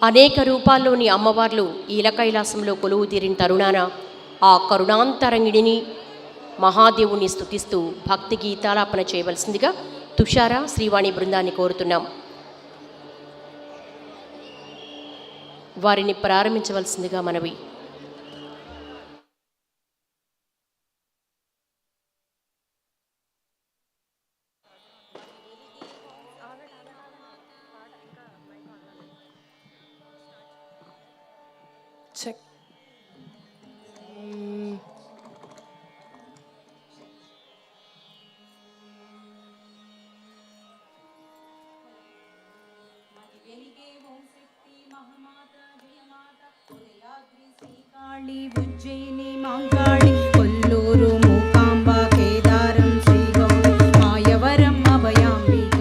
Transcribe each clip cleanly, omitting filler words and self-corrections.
అనేక రూపాల్లోని అమ్మవార్లు ఈలకైలాసంలో కొలువు తీరిన తరుణాన ఆ కరుణాంతరంగిణిని మహాదేవుని స్తుతిస్తూ భక్తి గీతాలాపన చేయవలసిందిగా తుషార శ్రీవాణి బృందాన్ని కోరుతున్నాం. వారిని ప్రారంభించవలసిందిగా మనవి. Check. ఉజ్జయిని మాంగాళి కొల్లూరు మూకాంబ కేదారం శ్రీగౌరి మాయవరం అభయాంబిక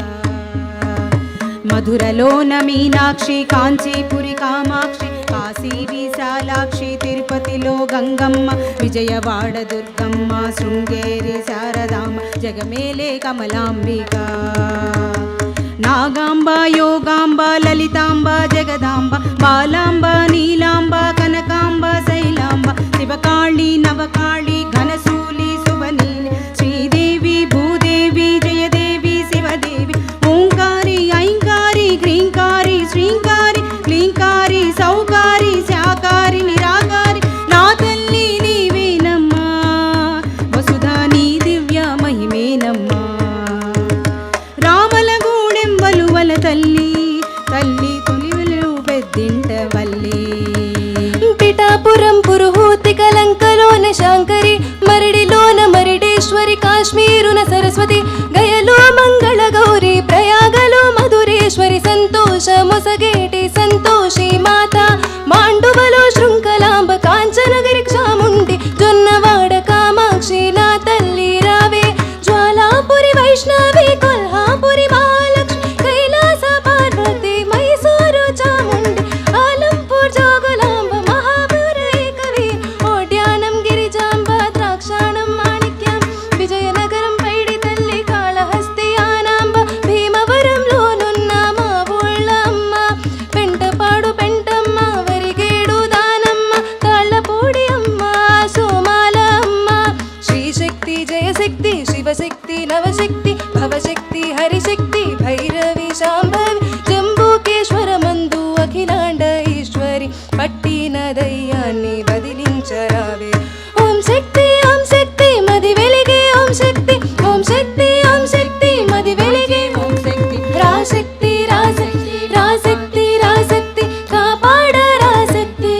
మధురలోన మీనాక్షి కాంచీపురి కామాక్షి కాశీ విశాలాక్షి తిరుపతిలో గంగమ్మ విజయవాడ దుర్గమ్మ శృంగేరి శారదాంబ జగమేలే కమలాంబిక నాగాంబ యోగాంబ లలితాంబ జగదాంబ బాలాంబ నీలాంబ కనకాంబ శైలాంబ శివకాళి నవకాళి ఘనశూలి శుభనీలి శ్రీదేవి భూదేవి జయదేవి శివదేవి ఓంకారి ఐంకారి గ్రీంకారి శ్రీంకారి క్లీంకారి సౌకారి శాకారి నిరాకారి నా తల్లి నీవేనమ్మా వసుధా నీ దివ్య మహిమేనమ్మా వలువల తల్లి తల్లి తొలివెలు పెద్దింట వల్లి పిఠాపురం పురుహూతి కలంకలోన శాంకరి మరిడిలోన మరిడేశ్వరి కాశ్మీరున సరస్వతి గయలో మంగళ గౌరి ప్రయాగలో మధురేశ్వరి సంతోష మొసగేటి సంతోషి మాత మాండువలో శృంఖలాంబ కాంచనగిరి క్షాముండి జొన్నవాడ కామాక్షి నా తల్లి రావే జ్వాలాపురి వైష్ణవి కొల్హాపురి శివశక్తి నవశక్తి భవశక్తి హరిశక్తి భైరవి శాంభవి జంబూకేశ్వర మందు అఖిలాండ ఈశ్వరి పట్టిన దయ్యాన్ని వదిలించరావే ఓం శక్తి మది వెలిగే ఓం శక్తి మది వెలిగే ఓం శక్తి రాశక్తి రాశక్తి రాశక్తి రాశక్తి కాపాడ రాశక్తి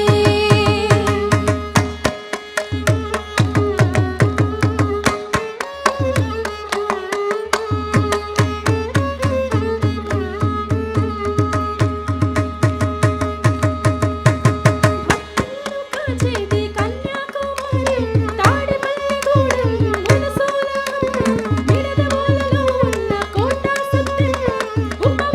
ఉప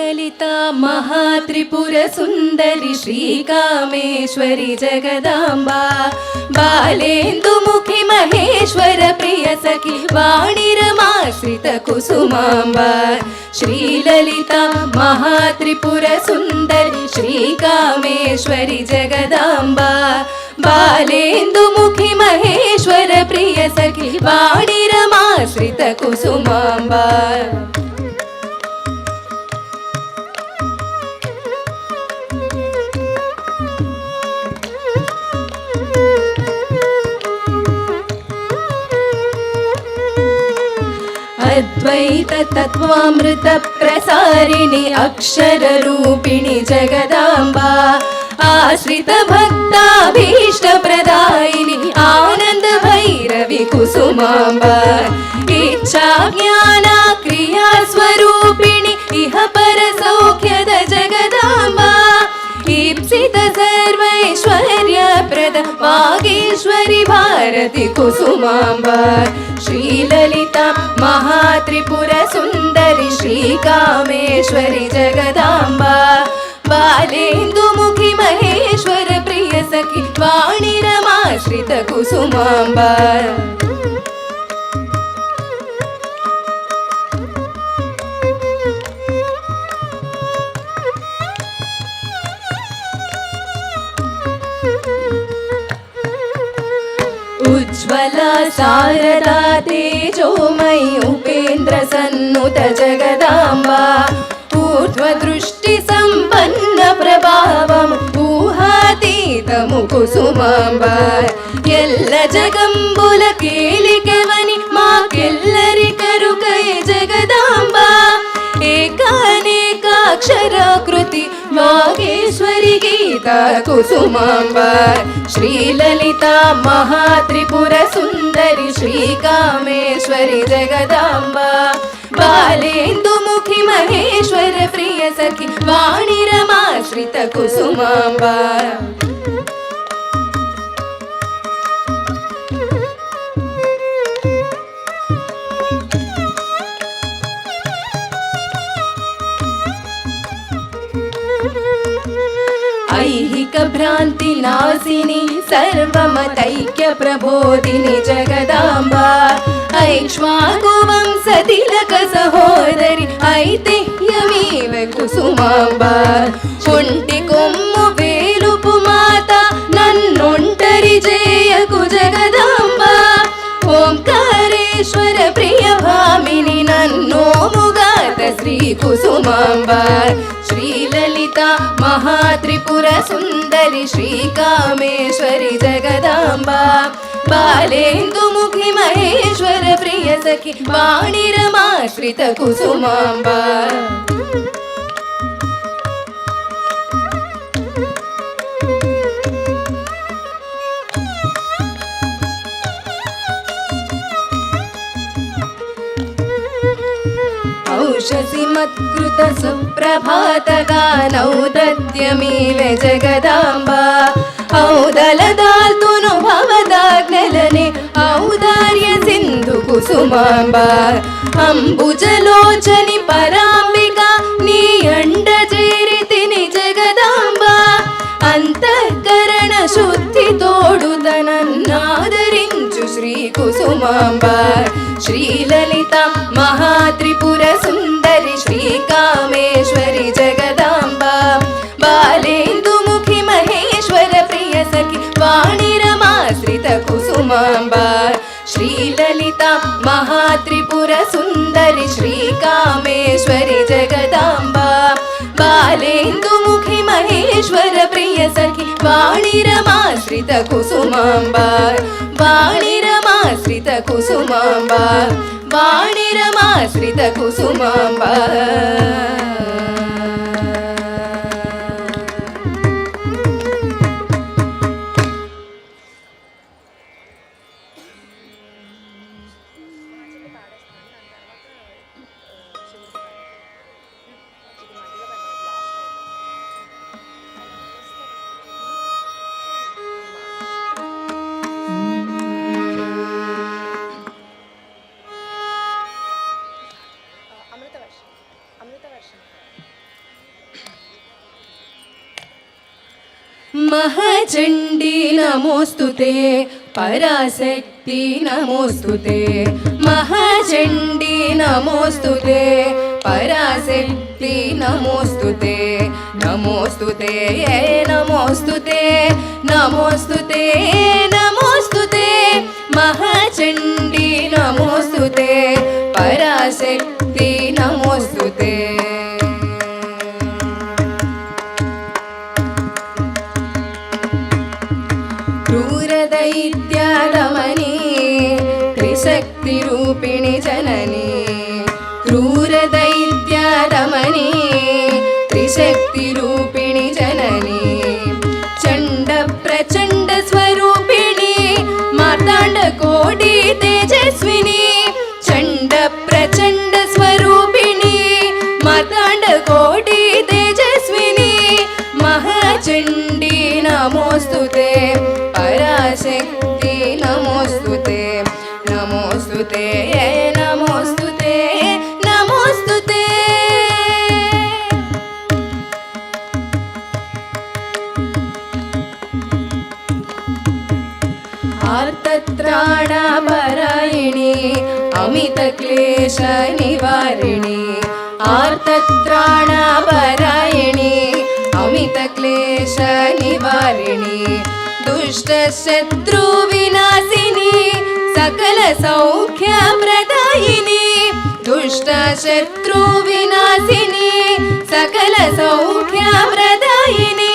श्रीललिता महात्रिपुरसुन्दरि श्रीकामेश्वरि जगदाम्बा बालेन्दुमुखि महेश्वर प्रियसखि वाणिरमाश्रित कुसुमाम्बा श्रीललिता महात्रिपुरसुन्दरि श्रीकामेश्वरि जगदाम्बा बालेन्दुमुखि महेश्वर प्रियसखि वाणिरमाश्रित कुसुमाम्बा अद्वैत तत्त्वामृत प्रसारिणि अक्षररूपिणि जगदाम्बा आश्रित भक्ताभीष्ट प्रदायिनि आनन्द भैरवि कुसुमाम्बा इच्छा ज्ञान क्रिया स्वरूपिणि इह पर सौख्यद जगदाम्बा ईप्सित सर्वैश्वर्य प्रद वागीश्वरि भारति कुसुमाम्बा श्रीललिता महात्रिपुरसुन्दरि श्रीकामेश्वरि जगदाम्बा बालेन्दुमुखि महेश्वर प्रियसखि वाणिरमाश्रित कुसुमाम्बा उज्ज्वला शारदा तेजोमयि उपेन्द्र सन्नुत जगदाम्बा ऊर्ध्वदृष्टि सम्पन्न प्रभावम् ऊहातीतमु कुसुमाम्बा एल्ल जगंबुल केलिकेवनि माकेल्लरिकरुकये जगदाम्बा एकानेकाक्षराकृति वागेश्वरि गीता कुसुमाम्बा श्रीललिता महात्रिपुरसुन्दरि श्रीकामेश्वरि जगदाम्बा बालेन्दुमुखि महेश्वर प्रियसखि वाणिरमाश्रित कुसुमाम्बा ऐहिक भ्रान्ति नाशिनी सर्वमतैक्य प्रबोधिनि जगदाम्बा ऐक्ष्वाकुवंशतिलक सहोदरि ऐतिह्यमेव कुसुमाम्बा चुण्टि कोम्मु वेलुपु माता नन्नोण्टरि जेयकु जगदाम्बा ओंकारेश्वर प्रिय भामिनि नन्नोमुगात श्री कुसुमाम्बा श्रीललिता महात्रिपुरसुन्दरि श्रीकामेश्वरि जगदाम्बा बालेन्दुमुखि महेश्वर प्रियसखि वाणिरमाश्रित कुसुमाम्बा औषसि मत्कृत सुप्रभातगानौ दद्यमीव जगदाम्बा औदलदाल्तुनु भवदाग्नलने औदार्य सिन्धु कुसुमाम्बा अंबुजलोचनि पराम्बिका नी अंड जेरितिनि जगदाम्बा अंतःकरण शुद्धि तोडुदनन्नादरिंचु श्री कुसुमाम्बा श्रीललिता महात्रिपुरसुन्दरि श्रीकामेश्वरि जगदाम्बा बालेन्दुमुखि महेश्वर प्रियसखि वाणिरमाश्रित कुसुमाम्बा श्रीललिता महात्रिपुरसुन्दरि श्रीकामेश्वरि जगदाम्बा बालेन्दुमुखि महेश्वर प्रियसखि वाणिरमाश्रित कुसुमाम्बा वाणिरमाश्रित कुसुमाम्बा वाणिरमाश्रित कुसुमाम्बा महाचण्डी नमोस्तुते पराशक्ति नमोस्तुते महाचण्डी नमोस्तुते पराशक्ति नमोस्तुते नमोस्तुते नमोस्तुते नमोस्तुते नमोस्तुते महाचण्डी नमोस्तुते पराशक्ति नमोस्तुते क्रूरदैत्यादमनी त्रिशक्तिरूपिणि जननी क्रूरदैत्यादमनी त्रिशक्तिरूपिणि जननी चण्डप्रचण्डस्वरूपिणि मार्ताण्डकोटि तेजस्विनी चण्डप्रचण्डस्वरूपिणि मार्ताण्डकोटि तेजस्विनी महाचण्डी नमोस्तुते पराशक्ति नमोस्तुते नमोस्तुते नमोस्तुते नमोस्तुते आर्तत्राणपरायिणी अमितक्लेश निवारिणी आर्तत्राणपरायिणी अमितक्लेश निवारिणी दुष्टशत्रुविनाशिनी सकल सौख्यप्रदायिनी दुष्टशत्रुविनाशिनी सकल सौख्यप्रदायिनी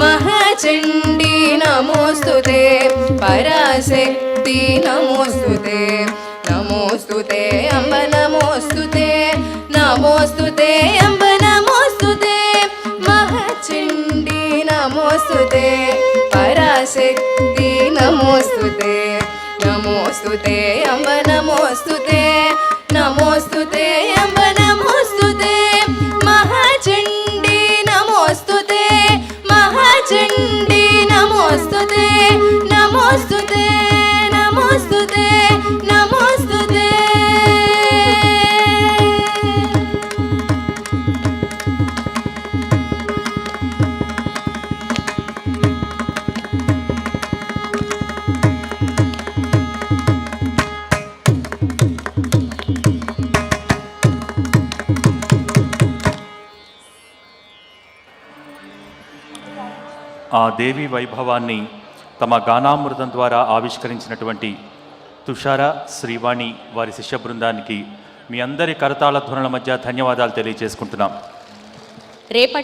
महाचण्डी नमोस्तुते पराशक्ति नमोस्तुते नमोस्तुते अम्ब नमोस्तुते नमोस्तुते अम्ब नमोस्तुते महाचण्डी नमोस्तुते पराशक्ति नमोस्तुते नमोस्तुते अम्ब नमोस्तुते नमोस्तुते अम्ब नमोस्तुते महाचण्डी नमोस्तुते महाचण्डी नमोस्तुते नमोस्तुते नमोस्तुते नमोस्तुते ఆ దేవి వైభవాన్ని తమ గానామృతం ద్వారా ఆవిష్కరించినటువంటి తుషార శ్రీవాణి వారి శిష్య బృందానికి మీ అందరి కరతాళ ధ్వనుల మధ్య ధన్యవాదాలు తెలియజేసుకుంటున్నాం. రేపటి